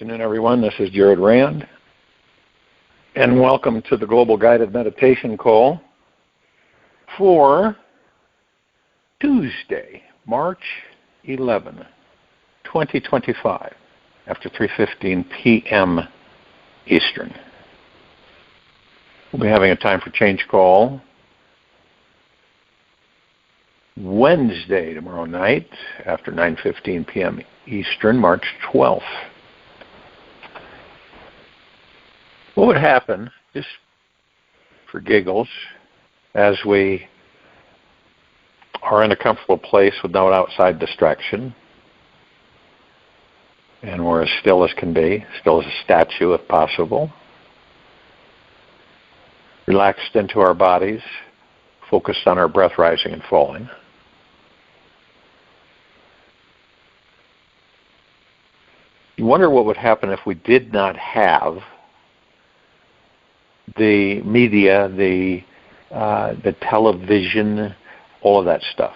afternoon, everyone. This is Jared Rand, and welcome to the Global Guided Meditation Call for Tuesday, March 11, 2025, after 3:15 p.m. Eastern. We'll be having a time for change call Wednesday, tomorrow night, after 9:15 p.m. Eastern, March 12th. What would happen, just for giggles, as we are in a comfortable place with no outside distraction, and we're as still as can be, still as a statue if possible, relaxed into our bodies, focused on our breath rising and falling. You wonder what would happen if we did not have the media, the television, all of that stuff.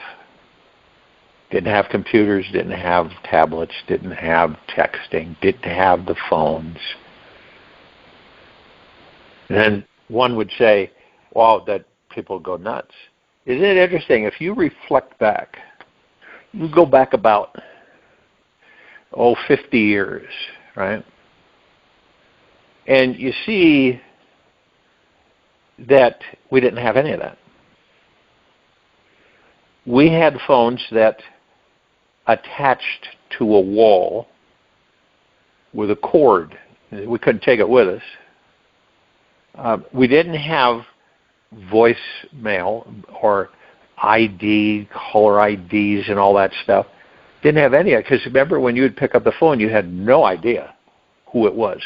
Didn't have computers, didn't have tablets, didn't have texting, didn't have the phones. And then one would say, wow, that people go nuts. Isn't it interesting? If you reflect back, you go back about 50 years, right? And you see that we didn't have any of that. We had phones that attached to a wall with a cord. We couldn't take it with us. We didn't have voicemail or ID, caller IDs and all that stuff. Didn't have any of it, because remember when you would pick up the phone, you had no idea who it was.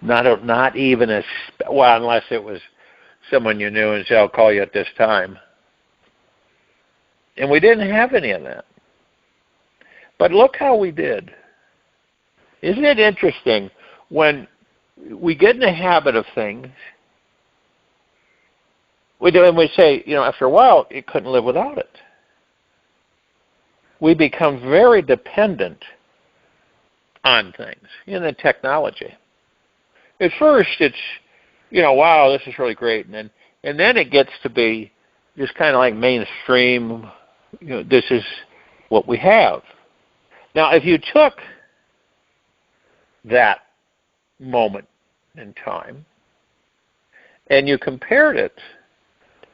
Not even unless it was someone you knew and said, I'll call you at this time. And we didn't have any of that. But look how we did. Isn't it interesting when we get in the habit of things, we do, and we say, after a while, you couldn't live without it. We become very dependent on things, the technology. At first, it's, wow, this is really great. And then it gets to be just kind of like mainstream, this is what we have. Now, if you took that moment in time and you compared it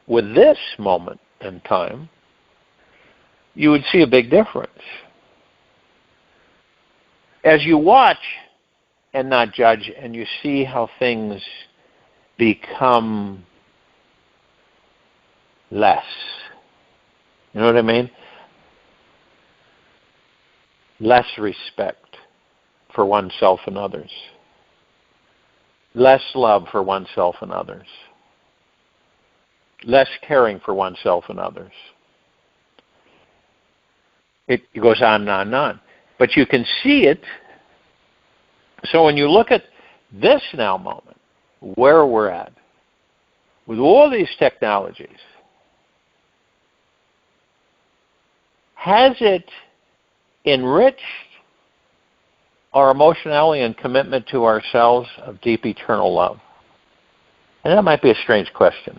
with this moment in time, you would see a big difference. As you watch and not judge, and you see how things become less. You know what I mean? Less respect for oneself and others. Less love for oneself and others. Less caring for oneself and others. It goes on and on and on. But you can see it. So when you look at this now moment, where we're at, with all these technologies, has it enriched our emotionality and commitment to ourselves of deep eternal love? And that might be a strange question.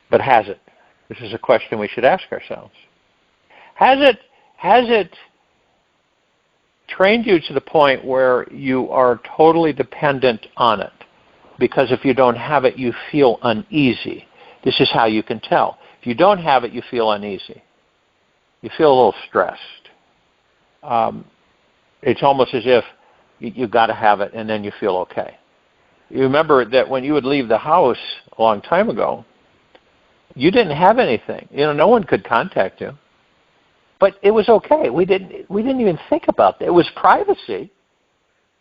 But has it? This is a question we should ask ourselves. Has it trained you to the point where you are totally dependent on it? Because if you don't have it, you feel uneasy. This is how you can tell. If you don't have it, you feel uneasy. You feel a little stressed. It's almost as if you've got to have it and then you feel okay. You remember that when you would leave the house a long time ago, you didn't have anything. No one could contact you. But it was okay. We didn't even think about that. It was privacy.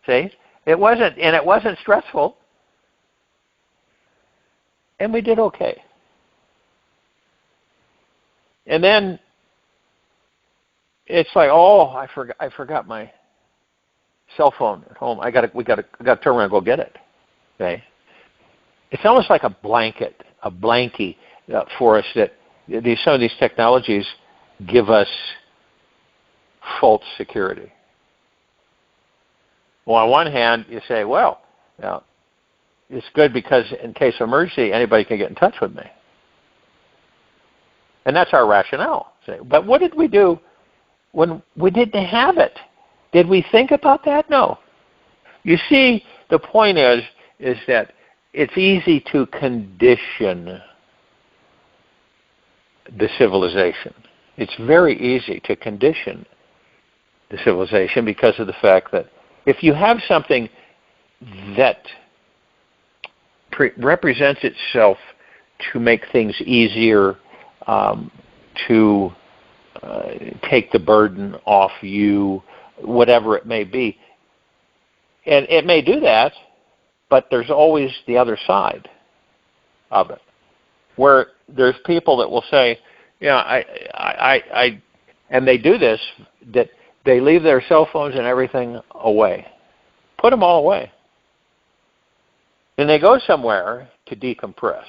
See? It wasn't stressful. And we did okay. And then it's like, I forgot my cell phone at home. We got to turn around and go get it. Okay? It's almost like a blankie for us that some of these technologies give us false security. Well, on one hand, you say, well, it's good because in case of emergency, anybody can get in touch with me. And that's our rationale. But what did we do when we didn't have it? Did we think about that? No. You see, the point is that it's easy to condition the civilization. It's very easy to condition the civilization because of the fact that if you have something that represents itself to make things easier, to take the burden off you, whatever it may be, and it may do that, but there's always the other side of it, where there's people that will say, and they do this, that they leave their cell phones and everything away. Put them all away. And they go somewhere to decompress.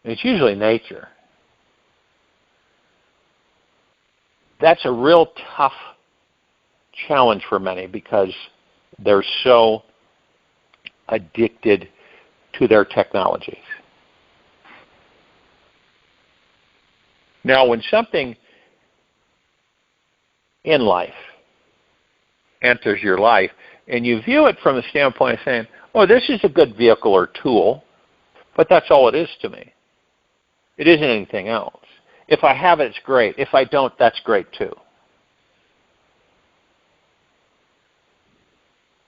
And it's usually nature. That's a real tough challenge for many because they're so addicted to their technologies. Now, when something in life enters your life, and you view it from the standpoint of saying, oh, this is a good vehicle or tool, but that's all it is to me. It isn't anything else. If I have it, it's great. If I don't, that's great too.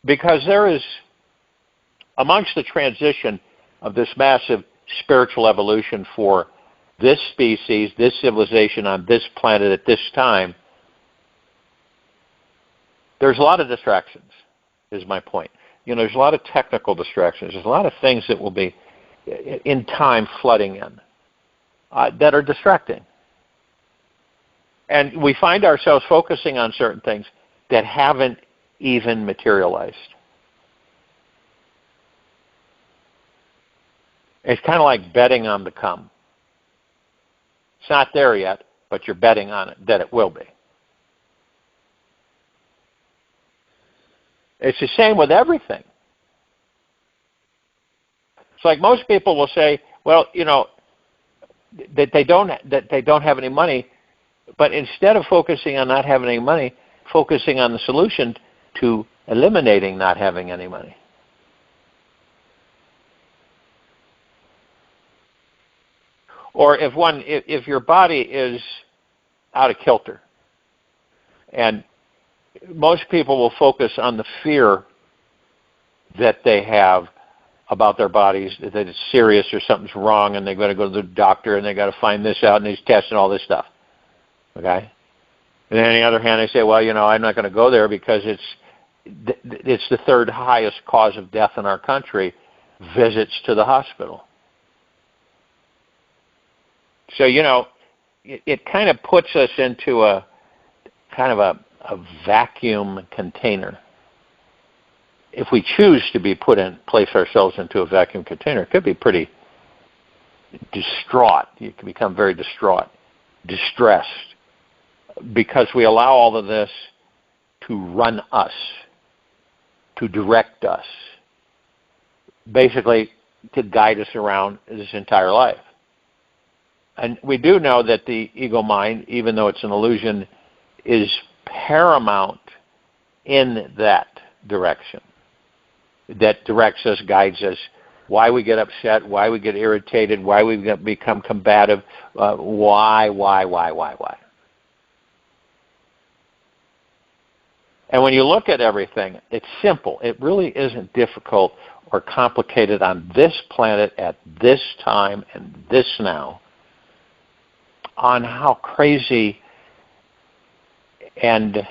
Because there is, amongst the transition of this massive spiritual evolution for this species, this civilization on this planet at this time, there's a lot of distractions, is my point. There's a lot of technical distractions. There's a lot of things that will be, in time, flooding in that are distracting. And we find ourselves focusing on certain things that haven't even materialized. It's kind of like betting on the come. It's not there yet, but you're betting on it, that it will be. It's the same with everything. It's like most people will say, well, that they don't have any money, but instead of focusing on not having any money, focusing on the solution to eliminating not having any money. Or if your body is out of kilter, and most people will focus on the fear that they have about their bodies, that it's serious or something's wrong, and they've got to go to the doctor, and they've got to find this out, and these tests and all this stuff. Okay? And then on the other hand, they say, well, I'm not going to go there because it's the third highest cause of death in our country, visits to the hospital. So, it kind of puts us into a kind of a vacuum container. If we choose to place ourselves into a vacuum container, it could be pretty distraught. You can become very distraught, distressed, because we allow all of this to run us, to direct us, basically to guide us around this entire life. And we do know that the ego mind, even though it's an illusion, is paramount in that direction. That directs us, guides us, why we get upset, why we get irritated, why we become combative, why. And when you look at everything, it's simple. It really isn't difficult or complicated on this planet at this time and this now, on how crazy and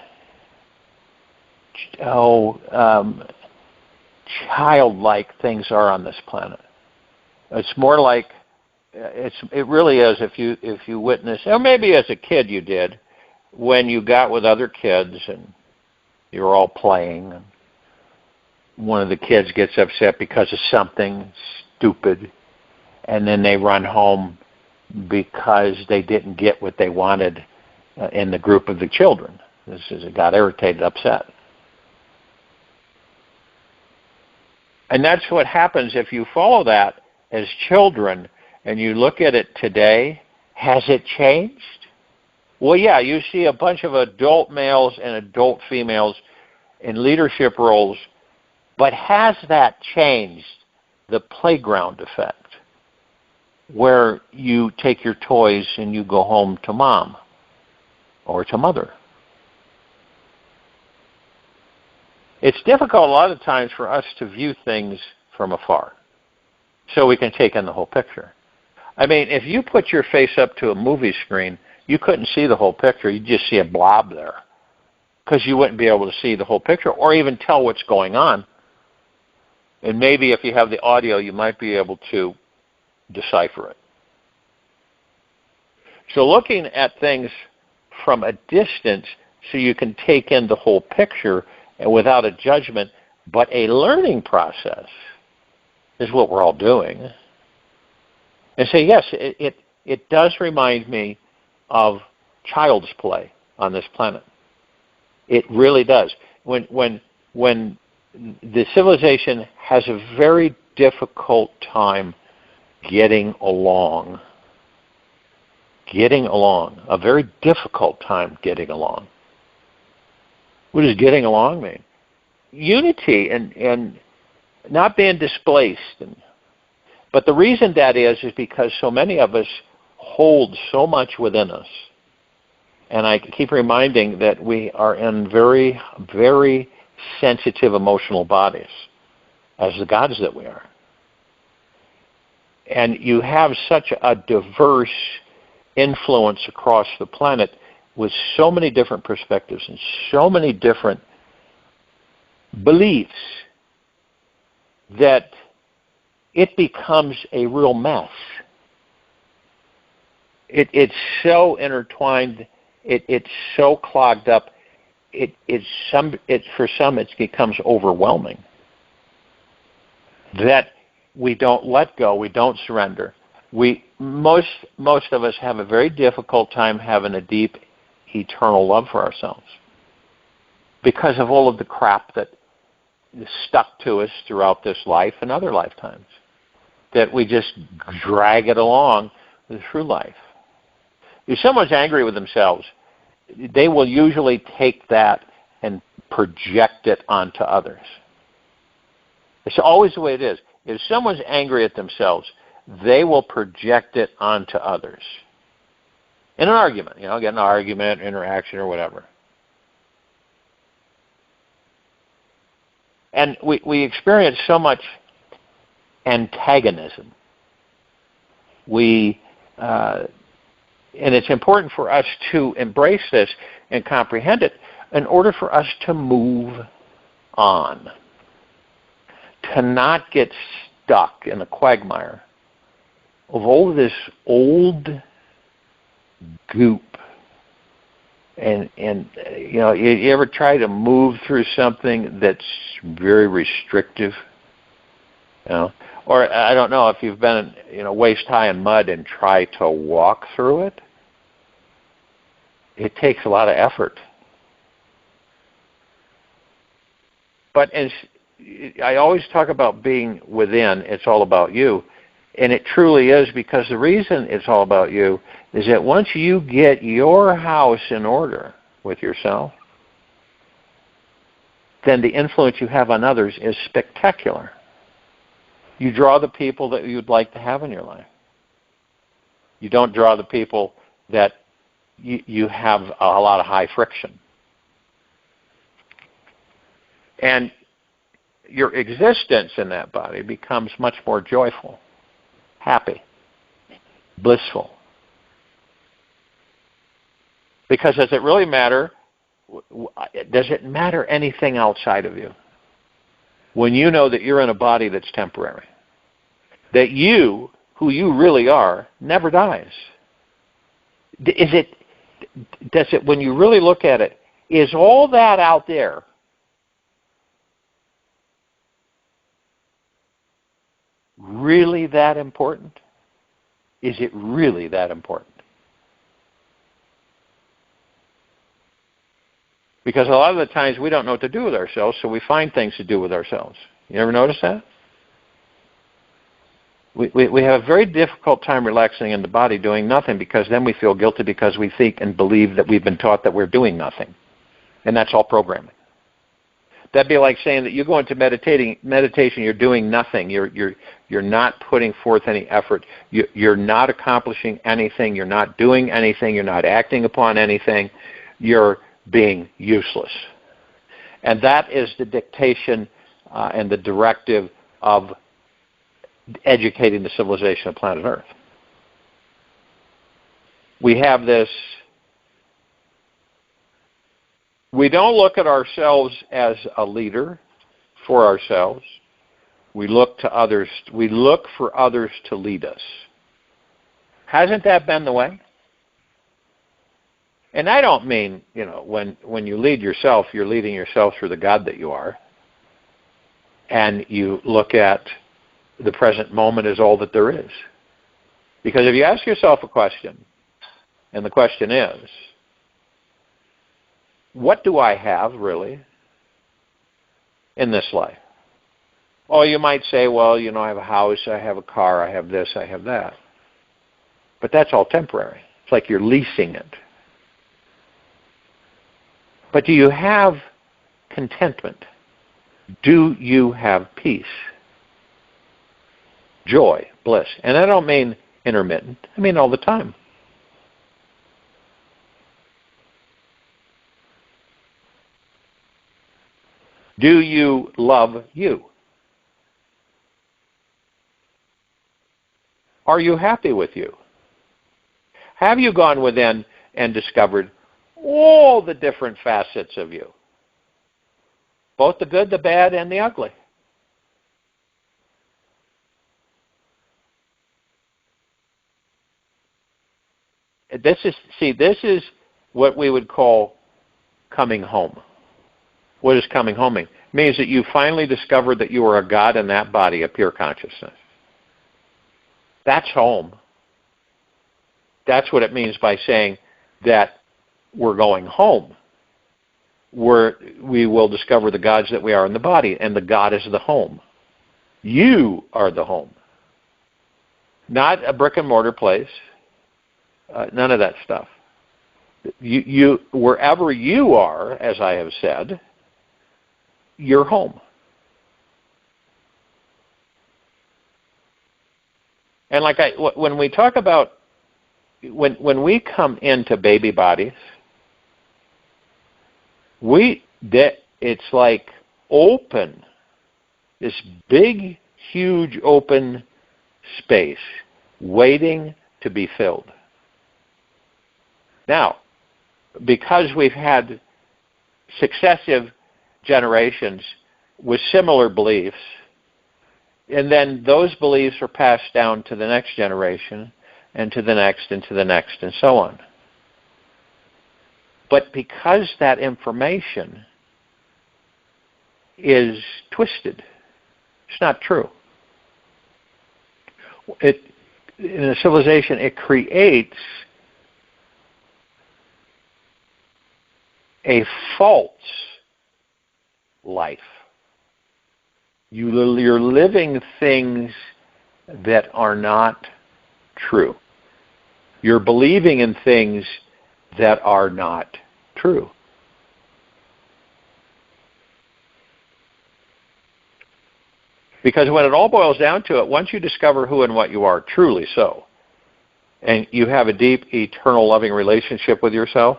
childlike things are on this planet. It's more like it really is if you witness, or maybe as a kid you did, when you got with other kids and you were all playing, and one of the kids gets upset because of something stupid, and then they run home because they didn't get what they wanted in the group of the children. It got irritated, upset. And that's what happens if you follow that as children and you look at it today. Has it changed? Well, yeah, you see a bunch of adult males and adult females in leadership roles, but has that changed the playground effect, where you take your toys and you go home to mom or to mother? It's difficult a lot of times for us to view things from afar so we can take in the whole picture. I mean, if you put your face up to a movie screen, you couldn't see the whole picture. You'd just see a blob there because you wouldn't be able to see the whole picture or even tell what's going on. And maybe if you have the audio, you might be able to decipher it. So looking at things from a distance so you can take in the whole picture and without a judgment, but a learning process is what we're all doing. And say, yes, it does remind me of child's play on this planet. It really does. When the civilization has a very difficult time getting along, a very difficult time getting along. What does getting along mean? Unity and not being displaced. But the reason that is because so many of us hold so much within us. And I keep reminding that we are in very, very sensitive emotional bodies as the gods that we are. And you have such a diverse influence across the planet with so many different perspectives and so many different beliefs that it becomes a real mess. It's so intertwined. It's so clogged up. For some it becomes overwhelming. That we don't let go. We don't surrender. Most of us have a very difficult time having a deep, eternal love for ourselves because of all of the crap that is stuck to us throughout this life and other lifetimes. That we just drag it along through life. If someone's angry with themselves, they will usually take that and project it onto others. It's always the way it is. If someone's angry at themselves, they will project it onto others. In an argument, get an argument, interaction, or whatever. And we experience so much antagonism. And it's important for us to embrace this and comprehend it in order for us to move on. To not get stuck in a quagmire of all of this old goop. And you ever try to move through something that's very restrictive? Or I don't know if you've been waist high in mud and try to walk through it. It takes a lot of effort. But as I always talk about being within, it's all about you. And it truly is, because the reason it's all about you is that once you get your house in order with yourself, then the influence you have on others is spectacular. You draw the people that you'd like to have in your life. You don't draw the people that you have a lot of high friction. And your existence in that body becomes much more joyful, happy, blissful. Because does it really matter? Does it matter anything outside of you? When you know that you're in a body that's temporary. That you, who you really are, never dies. Does it, when you really look at it, is all that out there really that important? Is it really that important? Because a lot of the times we don't know what to do with ourselves, so we find things to do with ourselves. You ever notice that? We have a very difficult time relaxing in the body doing nothing, because then we feel guilty because we think and believe that we've been taught that we're doing nothing. And that's all programming. That'd be like saying that you go into meditation, you're doing nothing. You're not putting forth any effort. You're not accomplishing anything. You're not doing anything. You're not acting upon anything. You're being useless. And that is the dictation and the directive of educating the civilization of planet Earth. We have this. We don't look at ourselves as a leader for ourselves. We look to others. We look for others to lead us. Hasn't that been the way? And I don't mean, when you lead yourself, you're leading yourself through the God that you are. And you look at the present moment as all that there is. Because if you ask yourself a question, and the question is, what do I have, really, in this life? Oh, you might say, well, I have a house, I have a car, I have this, I have that. But that's all temporary. It's like you're leasing it. But do you have contentment? Do you have peace? Joy, bliss. And I don't mean intermittent. I mean all the time. Do you love you? Are you happy with you? Have you gone within and discovered all the different facets of you? Both the good, the bad, and the ugly. This is what we would call coming home. What does coming home mean? It means that you finally discovered that you are a God in that body of pure consciousness. That's home. That's what it means by saying that we're going home, where we will discover the gods that we are in the body, and the God is the home. You are the home. Not a brick and mortar place. None of that stuff. You wherever you are, as I have said, you're home. And when we talk about when we come into baby bodies, it's like open, this big, huge open space waiting to be filled. Now, because we've had successive generations with similar beliefs, and then those beliefs are passed down to the next generation, and to the next, and to the next, and so on. But because that information is twisted, it's not true. In a civilization, it creates a false life. You're living things that are not true. You're believing in things that are not true. Because when it all boils down to it, once you discover who and what you are truly so, and you have a deep, eternal, loving relationship with yourself,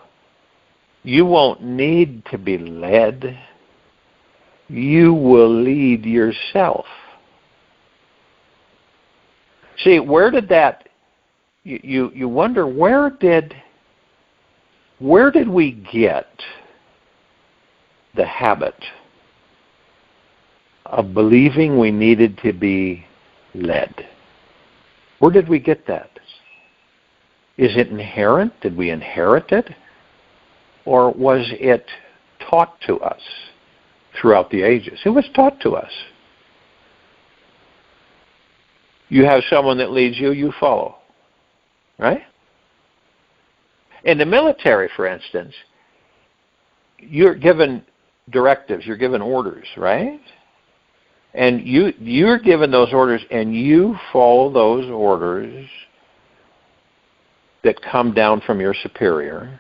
you won't need to be led. You will lead yourself. See, where did that, you wonder, where did we get the habit of believing we needed to be led? Where did we get that? Is it inherent? Did we inherit it? Or was it taught to us throughout the ages? It was taught to us. You have someone that leads you, you follow. Right? In the military, for instance, you're given directives, you're given orders, right? And you're given those orders, and you follow those orders that come down from your superior,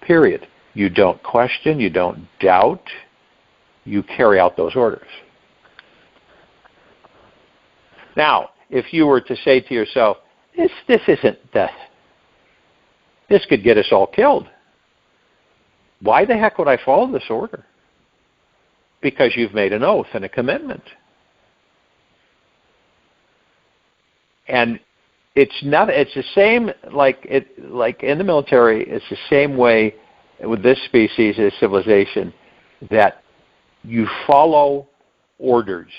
period. You don't question, you don't doubt, you carry out those orders. Now, if you were to say to yourself, this isn't the, this could get us all killed. Why the heck would I follow this order? Because you've made an oath and a commitment. And it's the same like in the military, it's the same way with this species, this civilization, that you follow orders,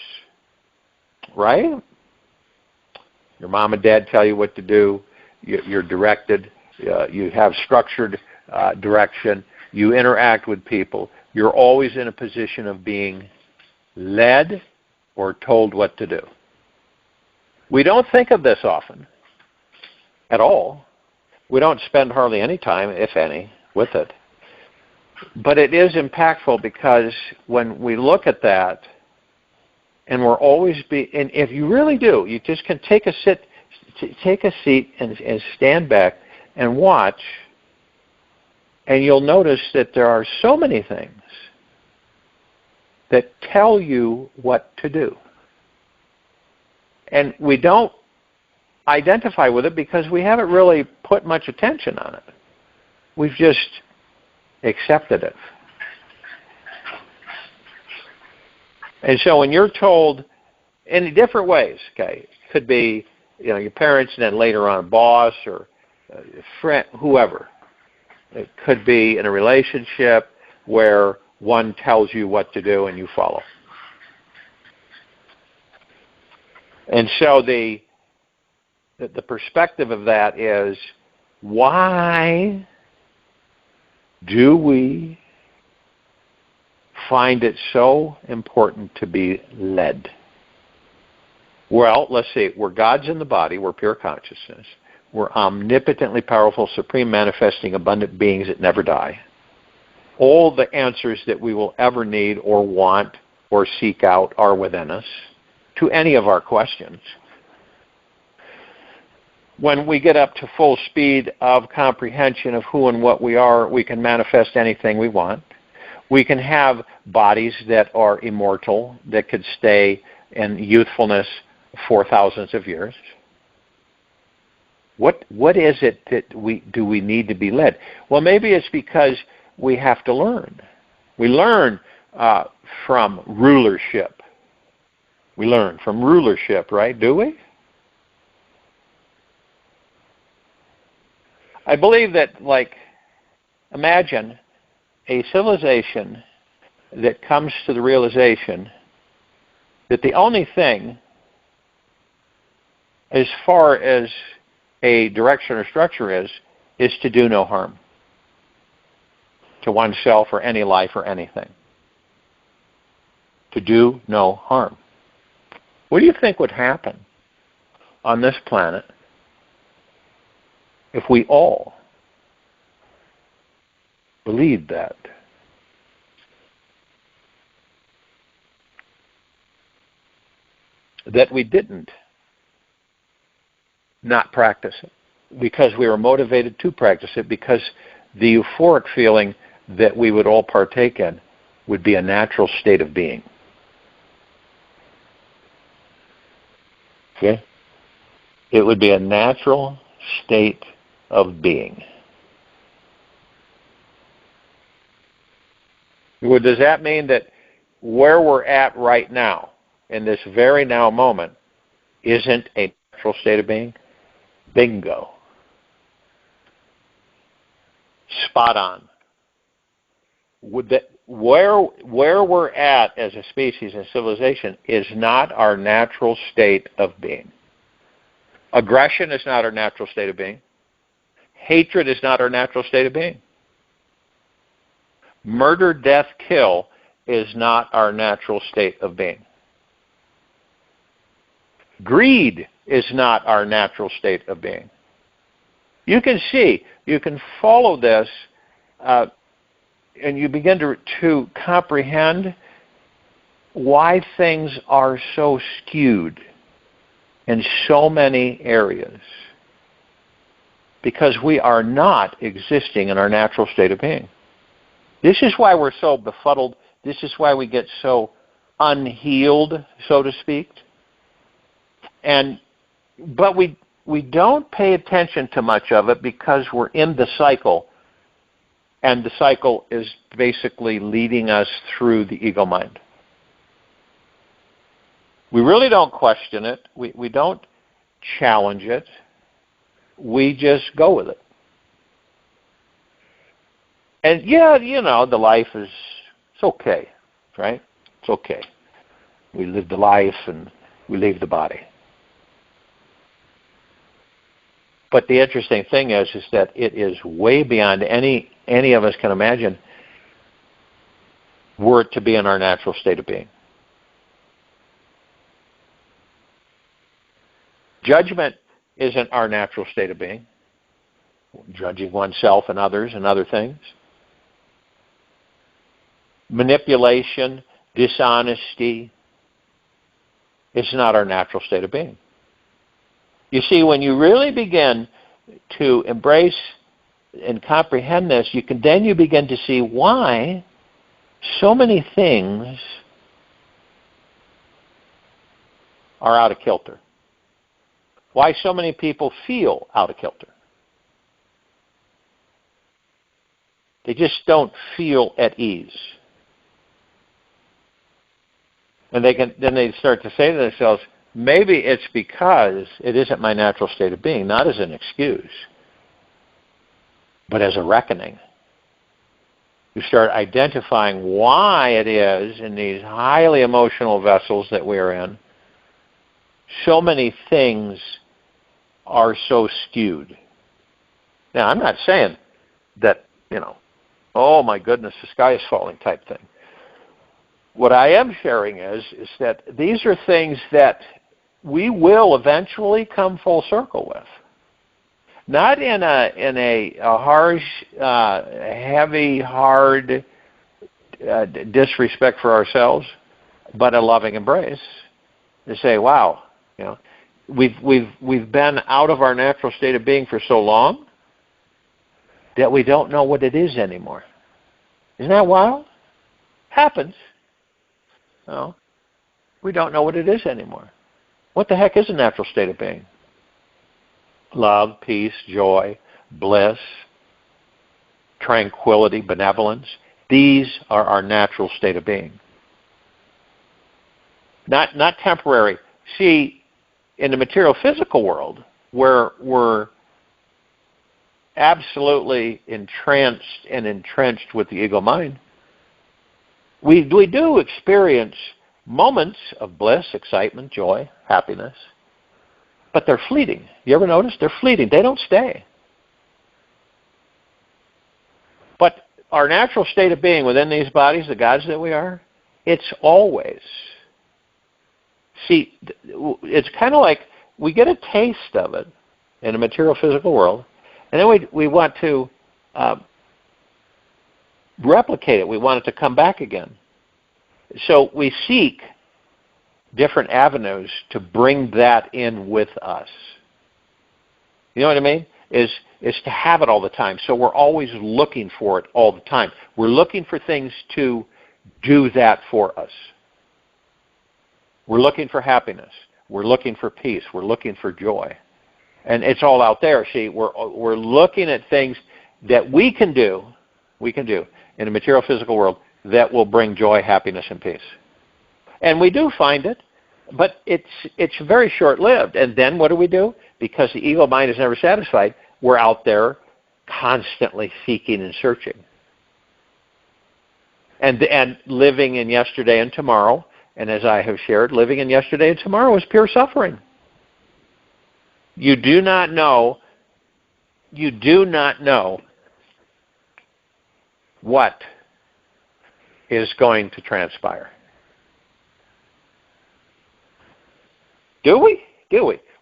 right? Your mom and dad tell you what to do. You're directed. You have structured direction. You interact with people. You're always in a position of being led or told what to do. We don't think of this often at all. We don't spend hardly any time, if any, with it. But it is impactful because when we look at that, and we're always and if you really do, you just can take a seat and stand back and watch, and you'll notice that there are so many things that tell you what to do. And we don't identify with it because we haven't really put much attention on it. We've just accepted it. And so when you're told in different ways, okay, it could be your parents and then later on a boss or a friend, whoever. It could be in a relationship where one tells you what to do and you follow. And so the perspective of that is, why do we find it so important to be led? Well, let's see. We're gods in the body. We're pure consciousness. We're omnipotently powerful, supreme, manifesting, abundant beings that never die. All the answers that we will ever need or want or seek out are within us to any of our questions. When we get up to full speed of comprehension of who and what we are, we can manifest anything we want. We can have bodies that are immortal, that could stay in youthfulness for thousands of years. What is it that we need to be led? Well, maybe it's because we have to learn. We learn from rulership. We learn from rulership, right? Do we? I believe that, imagine a civilization that comes to the realization that the only thing, as far as a direction or structure is to do no harm to oneself or any life or anything. To do no harm. What do you think would happen on this planet if we all believed that? That we didn't not practice it because we were motivated to practice it, because the euphoric feeling that we would all partake in would be a natural state of being. Okay? It would be a natural state of being. Well, does that mean that where we're at right now, in this very now moment, isn't a natural state of being? Bingo. Spot on. Where we're at as a species and civilization is not our natural state of being. Aggression is not our natural state of being. Hatred is not our natural state of being. Murder, death, kill is not our natural state of being. Greed is not our natural state of being. You can see, you can follow this, and you begin to comprehend why things are so skewed in so many areas. Because we are not existing in our natural state of being. This is why we're so befuddled. This is why we get so unhealed, so to speak. But we don't pay attention to much of it because we're in the cycle. And the cycle is basically leading us through the ego mind. We really don't question it. We don't challenge it. We just go with it. And yeah, the life is, it's okay, right? It's okay. We live the life and we leave the body. But the interesting thing is that it is way beyond any of us can imagine were it to be in our natural state of being. Judgment isn't our natural state of being. Judging oneself and others and other things. Manipulation, dishonesty is not our natural state of being. You see, when you really begin to embrace and comprehend this, you begin to see why so many things are out of kilter. Why so many people feel out of kilter. They just don't feel at ease. And then they start to say to themselves, maybe it's because it isn't my natural state of being, not as an excuse, but as a reckoning. You start identifying why it is in these highly emotional vessels that we're in, so many things are so skewed. Now, I'm not saying that, oh my goodness, the sky is falling type thing. What I am sharing is that these are things that we will eventually come full circle with. Not in a harsh, heavy, hard disrespect for ourselves, but a loving embrace. To say, wow, we've been out of our natural state of being for so long that we don't know what it is anymore. Isn't that wild? Happens. We don't know what it is anymore. What the heck is a natural state of being? Love, peace, joy, bliss, tranquility, benevolence. These are our natural state of being. Not temporary. See, in the material physical world, where we're absolutely entranced and entrenched with the ego mind, we do experience moments of bliss, excitement, joy, happiness, but they're fleeting. You ever notice? They're fleeting. They don't stay. But our natural state of being within these bodies, the gods that we are, it's always. See, it's kind of like we get a taste of it in the material physical world, and then we want to replicate it. We want it to come back again. So we seek different avenues to bring that in with us. You know what I mean? Is to have it all the time. So we're always looking for it all the time. We're looking for things to do that for us. We're looking for happiness. We're looking for peace. We're looking for joy. And it's all out there. See, we're looking at things that we can do in the material physical world that will bring joy, happiness, and peace. And we do find it, but it's very short-lived. And then what do? Because the ego mind is never satisfied, we're out there constantly seeking and searching. And living in yesterday and tomorrow, and as I have shared, living in yesterday and tomorrow is pure suffering. You do not know what is going to transpire. Do we?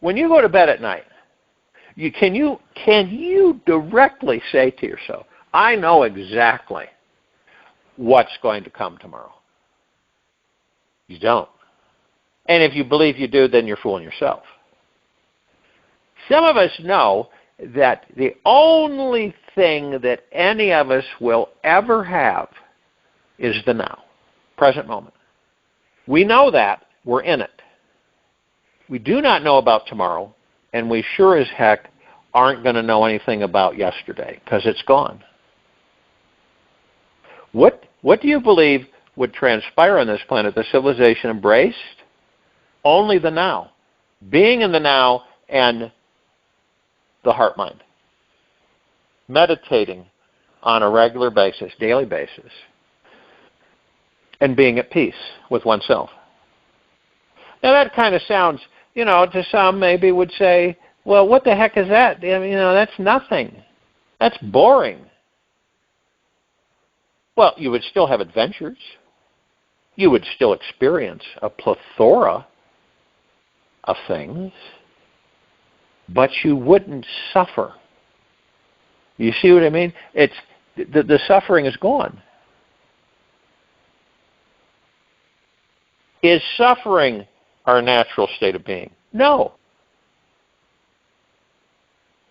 When you go to bed at night, can you directly say to yourself, I know exactly what's going to come tomorrow? You don't. And if you believe you do, then you're fooling yourself. Some of us know that the only thing that any of us will ever have is the now, present moment. We know that. We're in it. We do not know about tomorrow, and we sure as heck aren't going to know anything about yesterday because it's gone. What do you believe would transpire on this planet the civilization embraced? Only the now. Being in the now and the heart-mind. Meditating on a regular basis, daily basis, and being at peace with oneself. Now that kind of sounds, to some maybe would say, well, what the heck is that? That's nothing. That's boring. Well, you would still have adventures. You would still experience a plethora of things, but you wouldn't suffer. You see what I mean? It's the suffering is gone. Is suffering our natural state of being? No.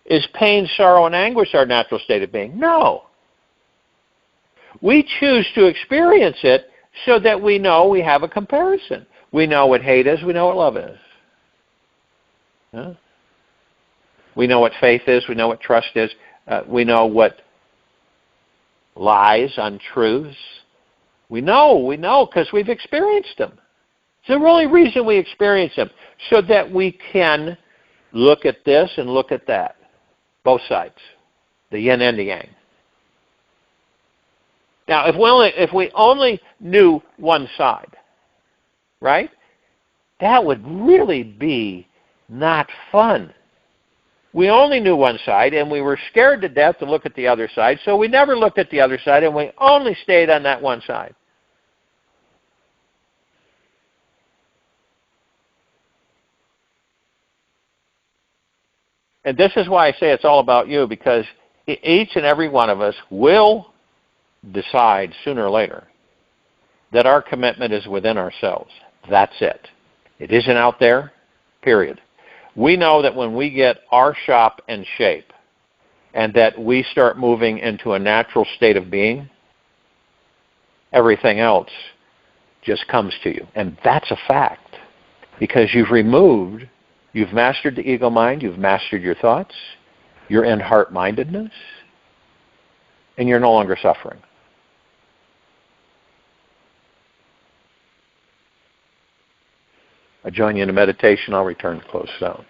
Is pain, sorrow, and anguish our natural state of being? No. We choose to experience it so that we know we have a comparison. We know what hate is, we know what love is. Huh? We know what faith is, we know what trust is, we know what lies, untruths. We know because we've experienced them. It's the only reason we experience them, so that we can look at this and look at that. Both sides, the yin and the yang. Now, if we only knew one side, right, that would really be not fun. We only knew one side, and we were scared to death to look at the other side, so we never looked at the other side, and we only stayed on that one side. And this is why I say it's all about you, because each and every one of us will decide sooner or later that our commitment is within ourselves. That's it. It isn't out there, period. We know that when we get our shop in shape and that we start moving into a natural state of being, everything else just comes to you. And that's a fact, because you've mastered the ego mind, you've mastered your thoughts, you're in heart-mindedness, and you're no longer suffering. I join you in a meditation. I'll return to close down.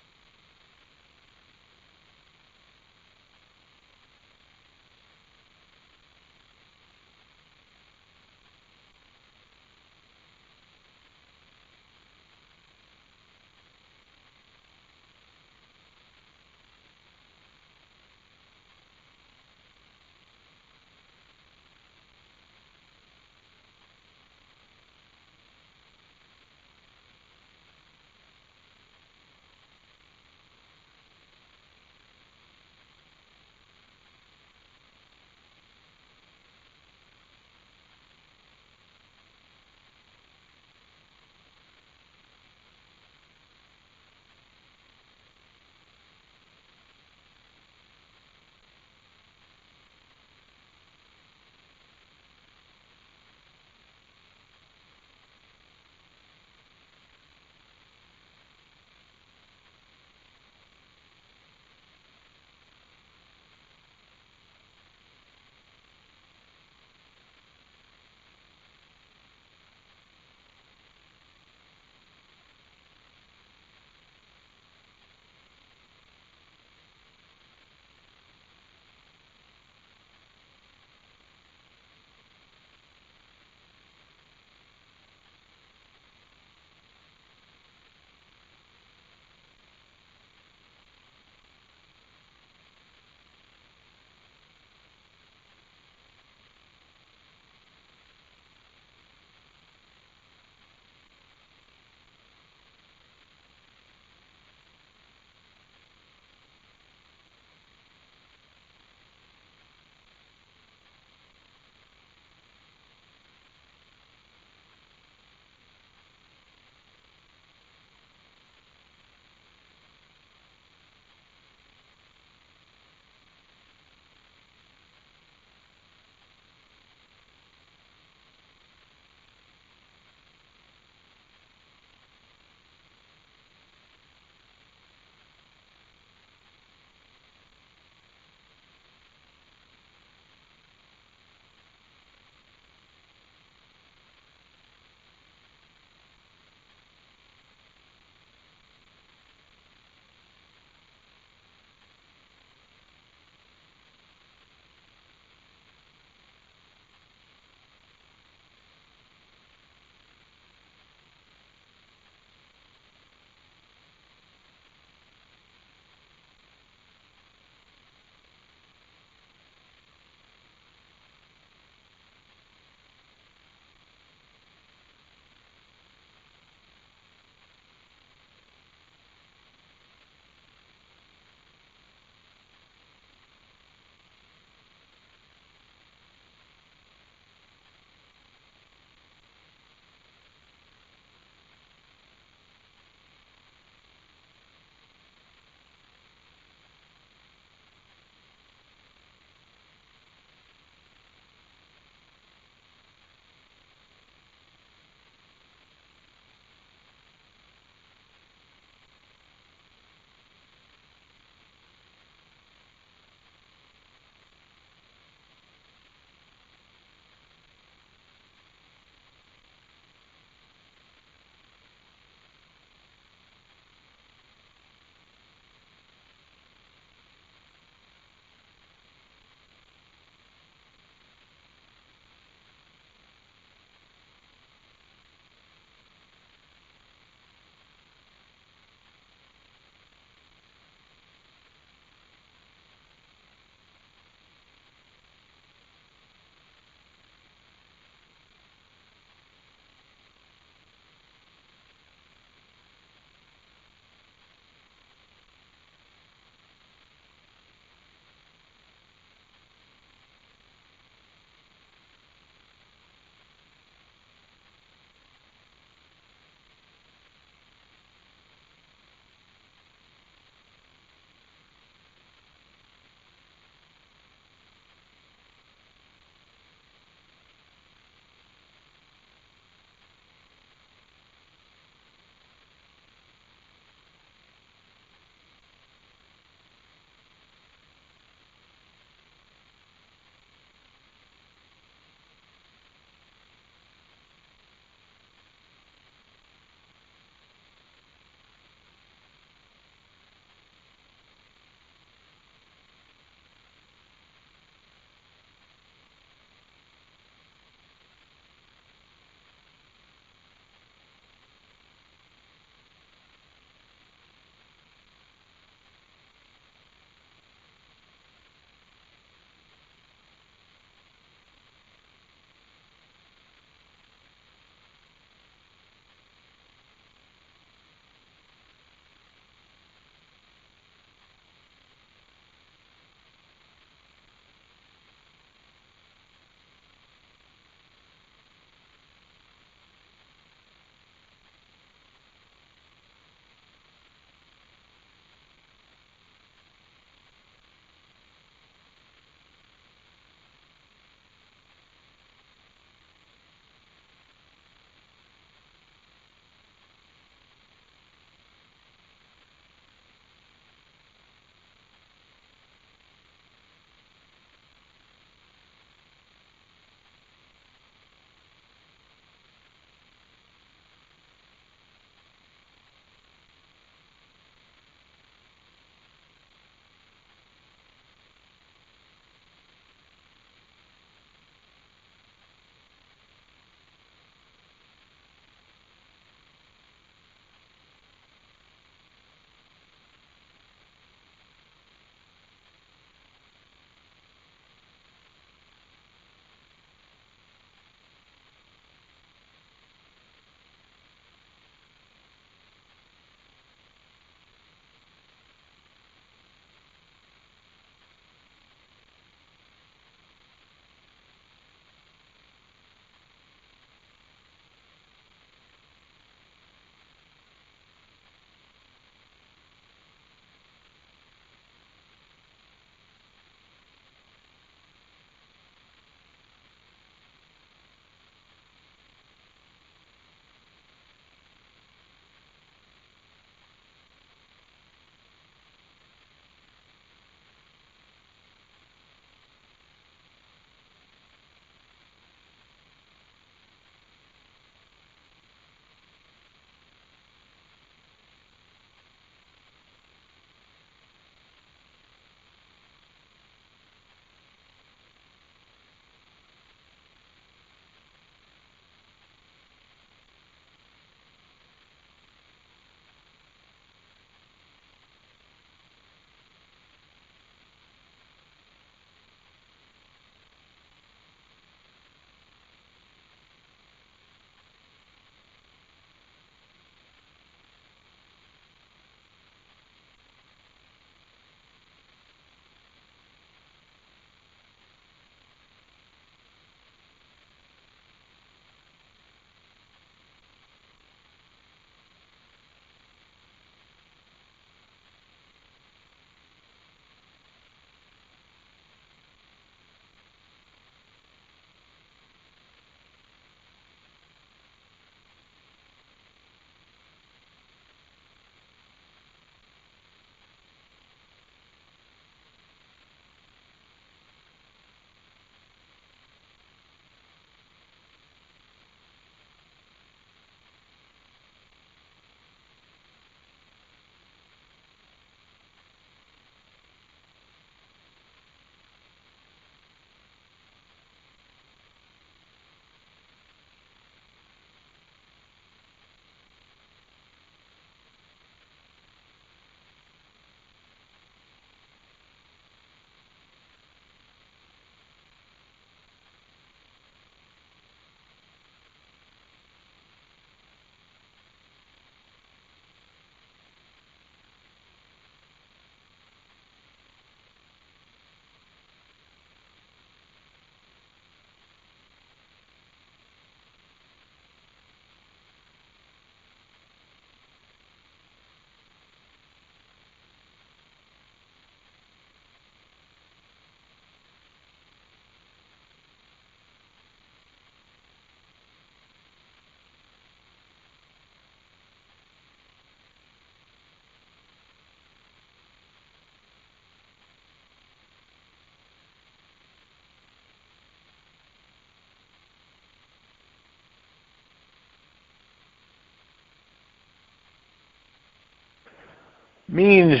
means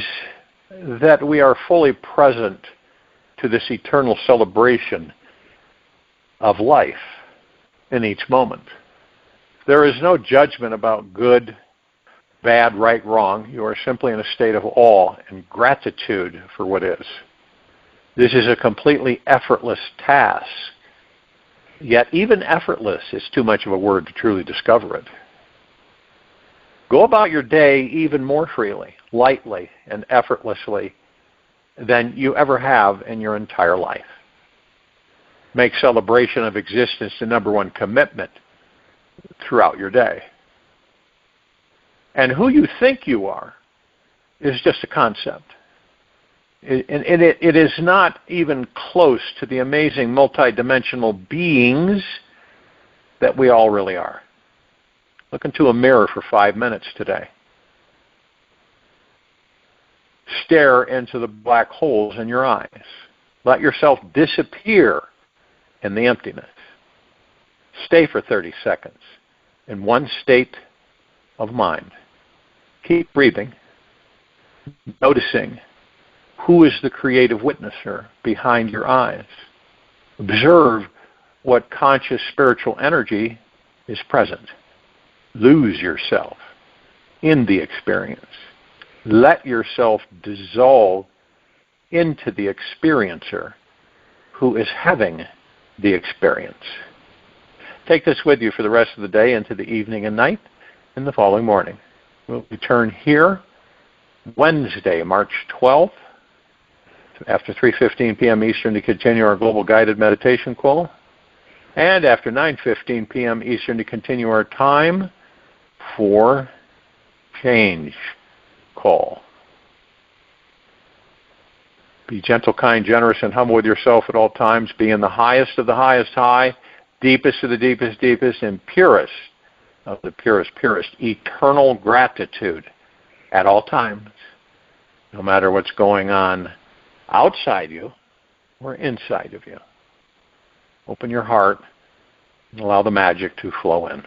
that we are fully present to this eternal celebration of life in each moment. There is no judgment about good, bad, right, wrong. You are simply in a state of awe and gratitude for what is. This is a completely effortless task. Yet even effortless is too much of a word to truly discover it. Go about your day even more freely, lightly, and effortlessly than you ever have in your entire life. Make celebration of existence the number one commitment throughout your day. And who you think you are is just a concept. It is not even close to the amazing multidimensional beings that we all really are. Look into a mirror for 5 minutes today. Stare into the black holes in your eyes. Let yourself disappear in the emptiness. Stay for 30 seconds in one state of mind. Keep breathing, noticing who is the creative witnesser behind your eyes. Observe what conscious spiritual energy is present. Lose yourself in the experience. Let yourself dissolve into the experiencer who is having the experience. Take this with you for the rest of the day into the evening and night and the following morning. We'll return here Wednesday, March 12th, after 3:15 p.m. Eastern to continue our Global Guided Meditation Call, and after 9:15 p.m. Eastern to continue our Time for Change Call. Be gentle, kind, generous, and humble with yourself at all times. Be in the highest of the highest high, deepest of the deepest deepest, and purest of the purest purest. Eternal gratitude at all times, no matter what's going on outside you or inside of you. Open your heart and allow the magic to flow in.